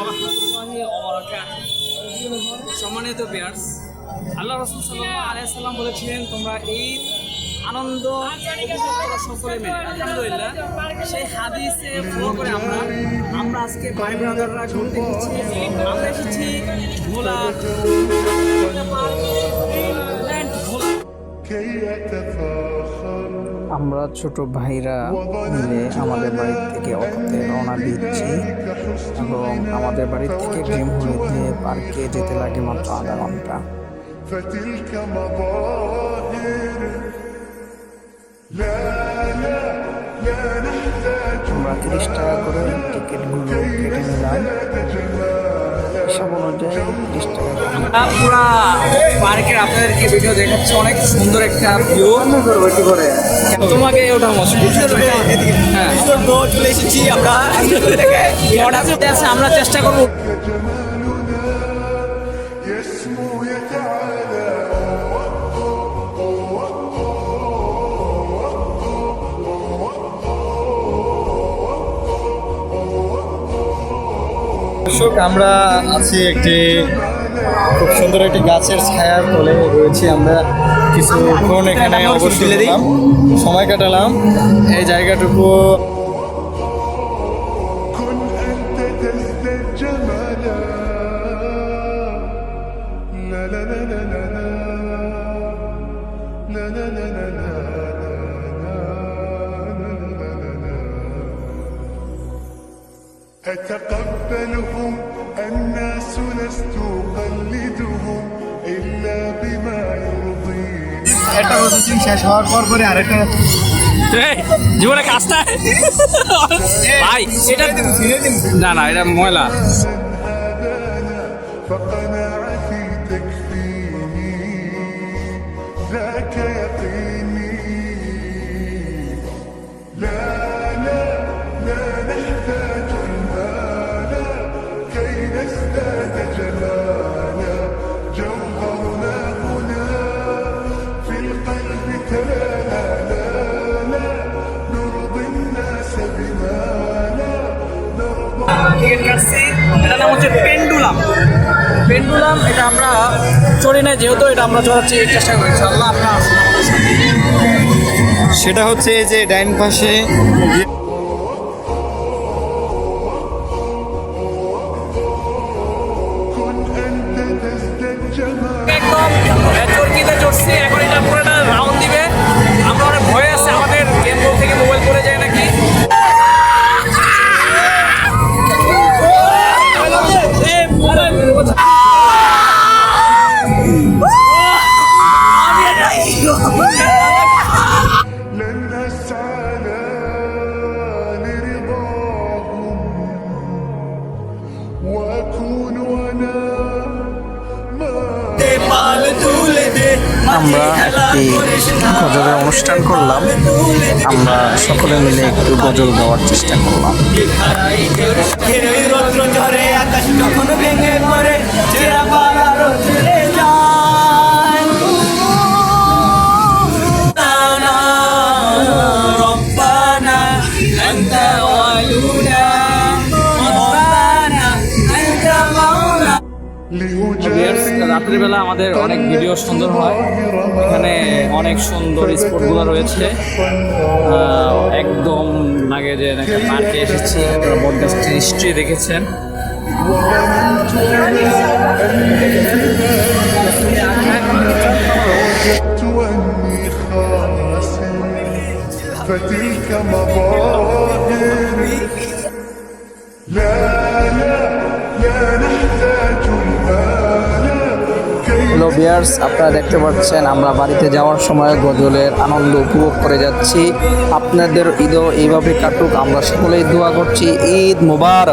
ওয়া রাহমাতুল্লাহি ওয়া বারাকাতুহু। সম্মানিত ভিউয়ার্স, আল্লাহ রাসূল সাল্লাল্লাহু আলাইহি সাল্লাম বলেছিলেন তোমরা ঈদ আনন্দ উপভোগ করো সকলে মিলে। আলহামদুলিল্লাহ সেই হাদিসে ফলো করে আমরা আজকে ভাই ব্রাদাররা ঘুরতে এসেছি। আমরা এসেছি ভোলা আমরা ছোট ভাইরা মিলে আমাদের বাড়ি থেকে অটোতে রওনা দিচ্ছি এবং আমাদের বাড়ি থেকে ড্রিম হলিডে পার্কে যেতে লাগে মাত্র আধা ঘন্টা। আমরা 30 টাকা করে টিকিটগুলো কেটে নিলাম। হিসাব অনুযায়ী 30 টাকা। পুরা পার্কের আপনাদেরকে ভিডিও দেখাচ্ছে, অনেক সুন্দর একটা ভিউ। তোমাকে ওটা হ্যাঁ চলে এসেছি আমরা চেষ্টা করবো। দর্শক, আমরা আছি একটি খুব সুন্দর একটি গাছের ছায়ার তলে রয়েছি। আমরা কিছুক্ষণ এখানে অবশ্যই সময় কাটালাম। এই জায়গাটুকু أتقبلهم الناس لست أقلدهم إلا بما يرضيني একটা প্রসেসিং শেষ হওয়ার পর পরে আরেকটা জীবনে কাজটা ভাই এটা না এটা ময়লা। فقناعتي تكفيني ذاك يقيني لا لا لا نحتاج المال كي نزداد جمالا جوهرنا هنا في القلب تلالا لا لا نرضي الناس بما لا نرضى টিকিট কাটছি, এটার নাম হচ্ছে পেন্ডুলাম। এটা আমরা চড়ি না, যেহেতু এটা আমরা চড়াচ্ছি চেষ্টা করি। ইনশাআল্লাহ আপনারা আসুন আমাদের সাথে। সেটা হচ্ছে এই যে ডাইন পাশে كن أنت تزداد جمالا একদম চরকিতে চড়ছি। এখন এটা পুরোটা রাউন্ড দিবে। আমরা অনেক ভয় আছে আমাদের গেম বল থেকে মোবাইল পড়ে যায় নাকি। لن أسعى لرضاهم وأكون أنا ما আমরা একটি গজলের অনুষ্ঠান করলাম। আমরা সকলে মিলে একটু গজল গাওয়ার চেষ্টা করলাম। আকাশ কখনো ভেঙে পড়ে চেরা পাড়া চলে যায় রব্বানা আনতা ওয়ালুনা রব্বানা আনতা মাওলানা। রাত্রিবেলা আমাদের অনেক ভিডিও সুন্দর হয়। এখানে অনেক সুন্দর স্পটগুলো রয়েছে। একদম লাগে যে একটা পার্কে এসেছি। আপনারা বটগাছটির হিস্ট্রি দেখেছেন। وجدت أني خاسر فتلك مظاهر لا لا لا نحتاج المال كي হ্যালো ভিউয়ার্স, আপনারা দেখতে পাচ্ছেন আমরা বাড়িতে যাওয়ার সময় গজলের আনন্দ উপভোগ করে যাচ্ছি। আপনাদের ঈদও এইভাবে কাটুক, আমরা সকলেই দোয়া করছি। ঈদ মুবারক।